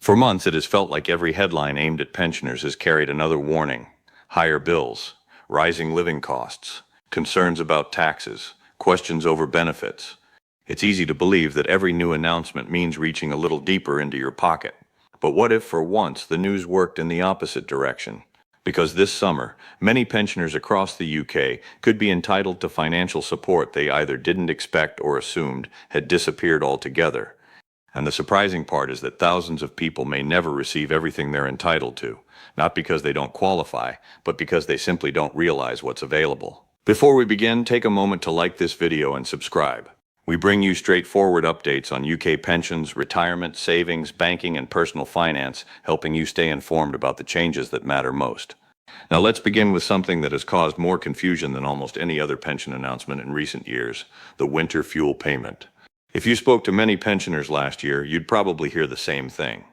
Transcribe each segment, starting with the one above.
For months, it has felt like every headline aimed at pensioners has carried another warning: higher bills, rising living costs, concerns about taxes, questions over benefits. It's easy to believe that every new announcement means reaching a little deeper into your pocket. But what if, for once, the news worked in the opposite direction? Because this summer, many pensioners across the UK could be entitled to financial support they either didn't expect or assumed had disappeared altogether. And the surprising part is that thousands of people may never receive everything they're entitled to, not because they don't qualify, but because they simply don't realize what's available. Before we begin, take a moment to like this video and subscribe. We bring you straightforward updates on UK pensions, retirement, savings, banking, and personal finance, helping you stay informed about the changes that matter most. Now let's begin with something that has caused more confusion than almost any other pension announcement in recent years: the winter fuel payment. If you spoke to many pensioners last year, you'd probably hear the same thing.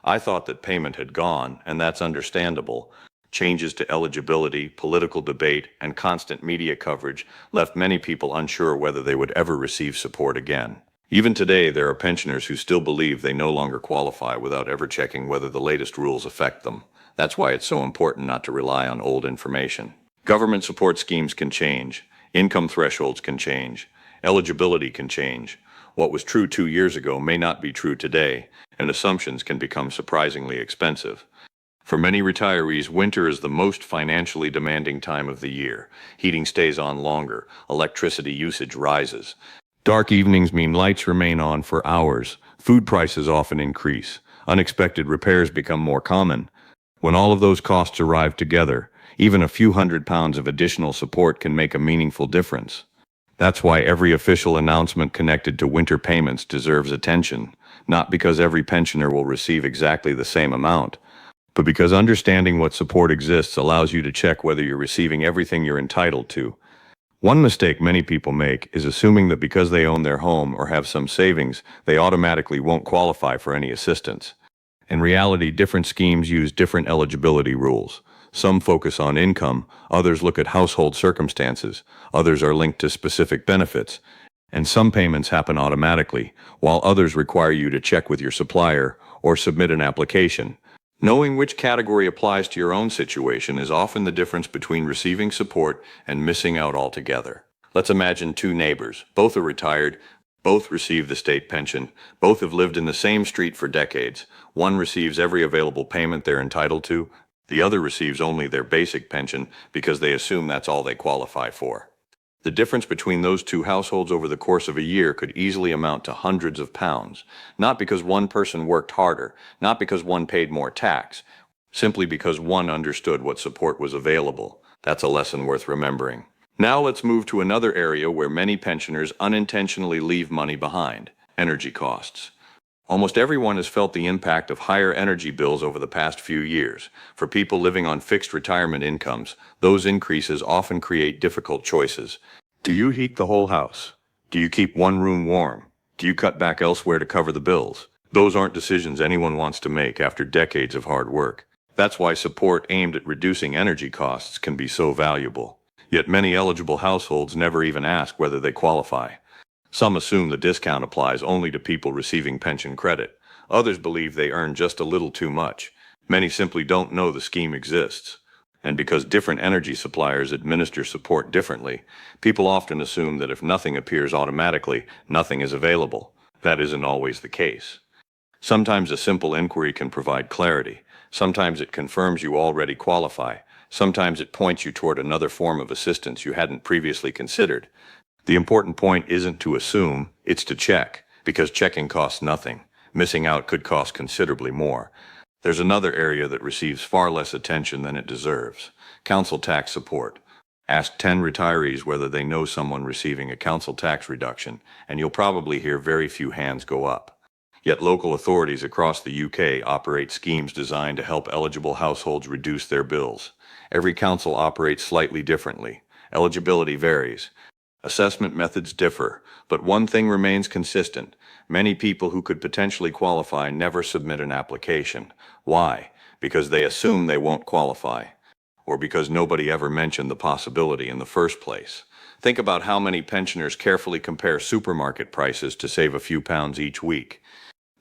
I thought that payment had gone, and that's understandable. Changes to eligibility, political debate, and constant media coverage left many people unsure whether they would ever receive support again. Even today, there are pensioners who still believe they no longer qualify without ever checking whether the latest rules affect them. That's why it's so important not to rely on old information. Government support schemes can change, income thresholds can change, eligibility can change. What was true 2 years ago may not be true today, and assumptions can become surprisingly expensive. For many retirees, winter is the most financially demanding time of the year. Heating stays on longer, electricity usage rises. Dark evenings mean lights remain on for hours, food prices often increase, unexpected repairs become more common. When all of those costs arrive together, even a few £100s of additional support can make a meaningful difference. That's why every official announcement connected to winter payments deserves attention, not because every pensioner will receive exactly the same amount, but because understanding what support exists allows you to check whether you're receiving everything you're entitled to. One mistake many people make is assuming that because they own their home or have some savings, they automatically won't qualify for any assistance. In reality, different schemes use different eligibility rules. Some focus on income, others look at household circumstances, others are linked to specific benefits, and some payments happen automatically, while others require you to check with your supplier or submit an application. Knowing which category applies to your own situation is often the difference between receiving support and missing out altogether. Let's imagine two neighbors. Both are retired, both receive the state pension, both have lived in the same street for decades. One receives every available payment they're entitled to, the other receives only their basic pension because they assume that's all they qualify for. The difference between those two households over the course of a year could easily amount to hundreds of pounds, not because one person worked harder, not because one paid more tax, simply because one understood what support was available. That's a lesson worth remembering. Now let's move to another area where many pensioners unintentionally leave money behind: energy costs. Almost everyone has felt the impact of higher energy bills over the past few years. For people living on fixed retirement incomes, those increases often create difficult choices. Do you heat the whole house? Do you keep one room warm? Do you cut back elsewhere to cover the bills? Those aren't decisions anyone wants to make after decades of hard work. That's why support aimed at reducing energy costs can be so valuable. Yet many eligible households never even ask whether they qualify. Some assume the discount applies only to people receiving pension credit. Others believe they earn just a little too much. Many simply don't know the scheme exists. And because different energy suppliers administer support differently, people often assume that if nothing appears automatically, nothing is available. That isn't always the case. Sometimes a simple inquiry can provide clarity. Sometimes it confirms you already qualify. Sometimes it points you toward another form of assistance you hadn't previously considered. The important point isn't to assume, it's to check, because checking costs nothing. Missing out could cost considerably more. There's another area that receives far less attention than it deserves: council tax support. Ask 10 retirees whether they know someone receiving a council tax reduction, and you'll probably hear very few hands go up. Yet local authorities across the UK operate schemes designed to help eligible households reduce their bills. Every council operates slightly differently. Eligibility varies. Assessment methods differ, but one thing remains consistent: many people who could potentially qualify never submit an application. Why? Because they assume they won't qualify, or because nobody ever mentioned the possibility in the first place. Think about how many pensioners carefully compare supermarket prices to save a few pounds each week.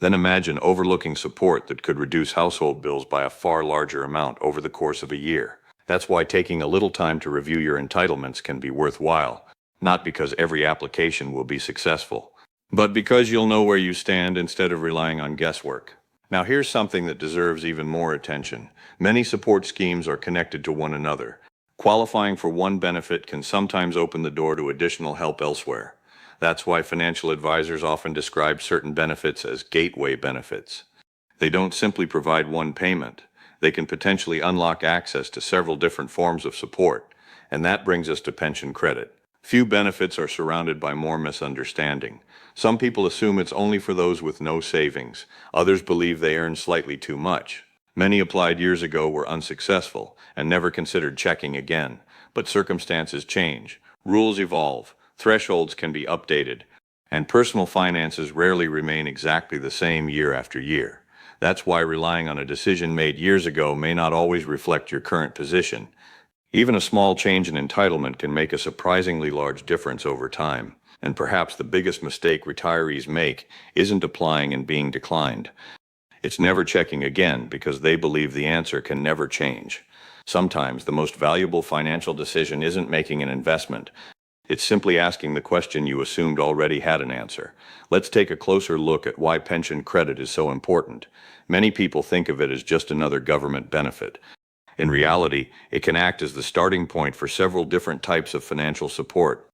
Then imagine overlooking support that could reduce household bills by a far larger amount over the course of a year. That's why taking a little time to review your entitlements can be worthwhile, not because every application will be successful, but because you'll know where you stand instead of relying on guesswork. Now here's something that deserves even more attention. Many support schemes are connected to one another. Qualifying for one benefit can sometimes open the door to additional help elsewhere. That's why financial advisors often describe certain benefits as gateway benefits. They don't simply provide one payment. They can potentially unlock access to several different forms of support. And that brings us to pension credit. Few benefits are surrounded by more misunderstanding. Some people assume it's only for those with no savings. Others believe they earn slightly too much. Many applied years ago were unsuccessful and never considered checking again. But circumstances change, rules evolve, thresholds can be updated, and personal finances rarely remain exactly the same year after year. That's why relying on a decision made years ago may not always reflect your current position. Even a small change in entitlement can make a surprisingly large difference over time. And perhaps the biggest mistake retirees make isn't applying and being declined. It's never checking again because they believe the answer can never change. Sometimes the most valuable financial decision isn't making an investment. It's simply asking the question you assumed already had an answer. Let's take a closer look at why pension credit is so important. Many people think of it as just another government benefit. In reality, it can act as the starting point for several different types of financial support.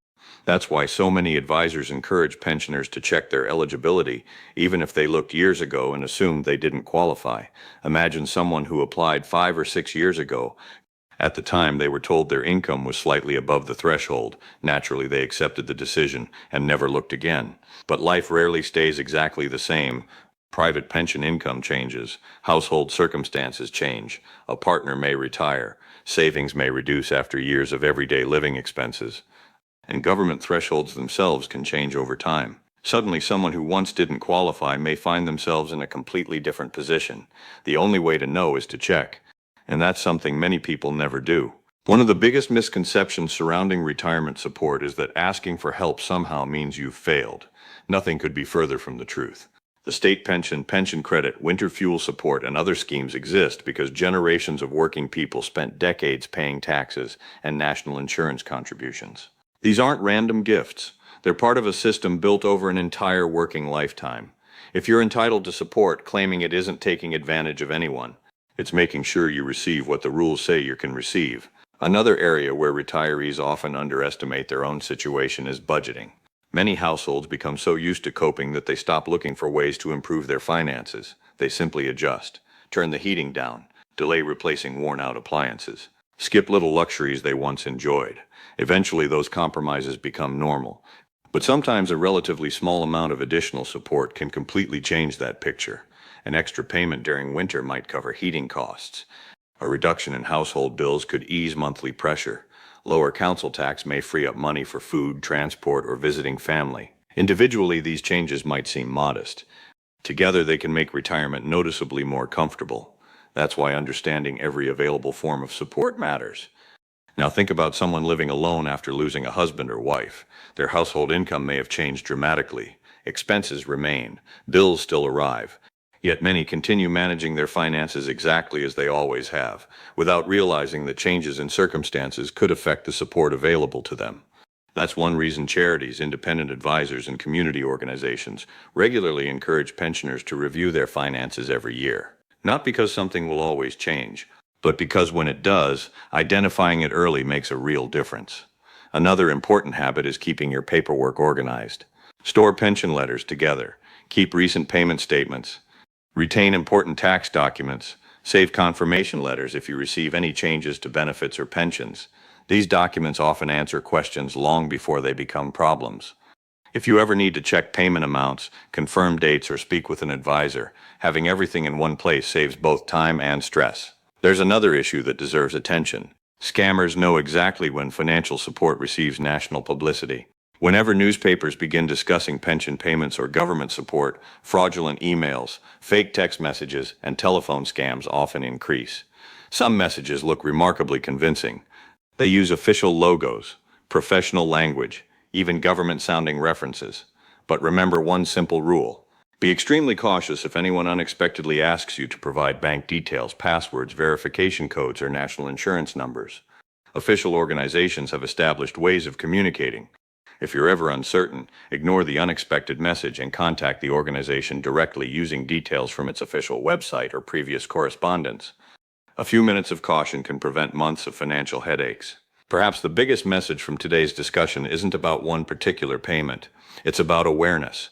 That's why so many advisors encourage pensioners to check their eligibility, even if they looked years ago and assumed they didn't qualify. Imagine someone who applied 5 or 6 years ago. At the time, they were told their income was slightly above the threshold. Naturally, they accepted the decision and never looked again. But life rarely stays exactly the same. Private pension income changes, household circumstances change, a partner may retire, savings may reduce after years of everyday living expenses, and government thresholds themselves can change over time. Suddenly, someone who once didn't qualify may find themselves in a completely different position. The only way to know is to check. And that's something many people never do. One of the biggest misconceptions surrounding retirement support is that asking for help somehow means you've failed. Nothing could be further from the truth. The state pension, pension credit, winter fuel support, and other schemes exist because generations of working people spent decades paying taxes and national insurance contributions. These aren't random gifts. They're part of a system built over an entire working lifetime. If you're entitled to support, claiming it isn't taking advantage of anyone. It's making sure you receive what the rules say you can receive. Another area where retirees often underestimate their own situation is budgeting. Many households become so used to coping that they stop looking for ways to improve their finances. They simply adjust, turn the heating down, delay replacing worn-out appliances, skip little luxuries they once enjoyed. Eventually, those compromises become normal. But sometimes a relatively small amount of additional support can completely change that picture. An extra payment during winter might cover heating costs. A reduction in household bills could ease monthly pressure. Lower council tax may free up money for food, transport, or visiting family. Individually, these changes might seem modest. Together, they can make retirement noticeably more comfortable. That's why understanding every available form of support matters. Now think about someone living alone after losing a husband or wife. Their household income may have changed dramatically. Expenses remain. Bills still arrive. Yet many continue managing their finances exactly as they always have, without realizing that changes in circumstances could affect the support available to them. That's one reason charities, independent advisors, and community organizations regularly encourage pensioners to review their finances every year. Not because something will always change, but because when it does, identifying it early makes a real difference. Another important habit is keeping your paperwork organized. Store pension letters together. Keep recent payment statements. Retain important tax documents. Save confirmation letters if you receive any changes to benefits or pensions. These documents often answer questions long before they become problems. If you ever need to check payment amounts, confirm dates, or speak with an advisor, having everything in one place saves both time and stress. There's another issue that deserves attention. Scammers know exactly when financial support receives national publicity. Whenever newspapers begin discussing pension payments or government support, fraudulent emails, fake text messages, and telephone scams often increase. Some messages look remarkably convincing. They use official logos, professional language, even government-sounding references. But remember one simple rule. Be extremely cautious if anyone unexpectedly asks you to provide bank details, passwords, verification codes, or national insurance numbers. Official organizations have established ways of communicating. If you're ever uncertain, ignore the unexpected message and contact the organization directly using details from its official website or previous correspondence. A few minutes of caution can prevent months of financial headaches. Perhaps the biggest message from today's discussion isn't about one particular payment. It's about awareness.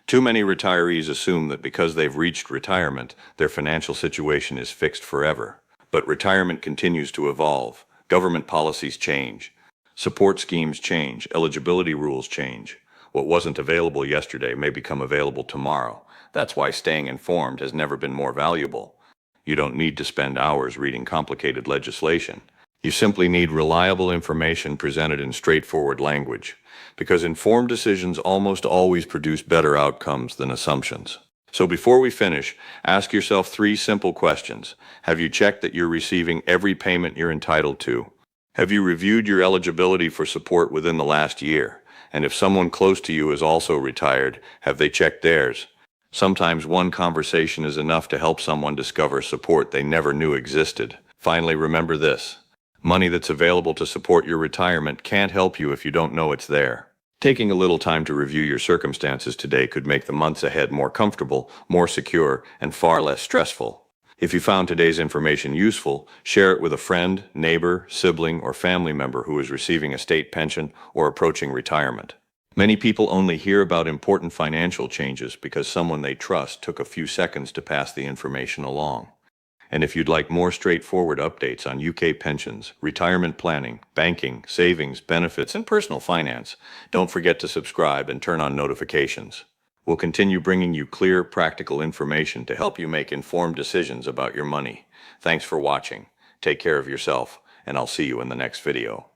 Too many retirees assume that because they've reached retirement, their financial situation is fixed forever. But retirement continues to evolve. Government policies change. Support schemes change. Eligibility rules change. What wasn't available yesterday may become available tomorrow. That's why staying informed has never been more valuable. You don't need to spend hours reading complicated legislation. You simply need reliable information presented in straightforward language, because informed decisions almost always produce better outcomes than assumptions. So before we finish, ask yourself 3 simple questions. Have you checked that you're receiving every payment you're entitled to? Have you reviewed your eligibility for support within the last year? And if someone close to you is also retired, have they checked theirs? Sometimes one conversation is enough to help someone discover support they never knew existed. Finally, remember this. Money that's available to support your retirement can't help you if you don't know it's there. Taking a little time to review your circumstances today could make the months ahead more comfortable, more secure, and far less stressful. If you found today's information useful, share it with a friend, neighbor, sibling, or family member who is receiving a state pension or approaching retirement. Many people only hear about important financial changes because someone they trust took a few seconds to pass the information along. And if you'd like more straightforward updates on UK pensions, retirement planning, banking, savings, benefits, and personal finance, don't forget to subscribe and turn on notifications. We'll continue bringing you clear, practical information to help you make informed decisions about your money. Thanks for watching. Take care of yourself, and I'll see you in the next video.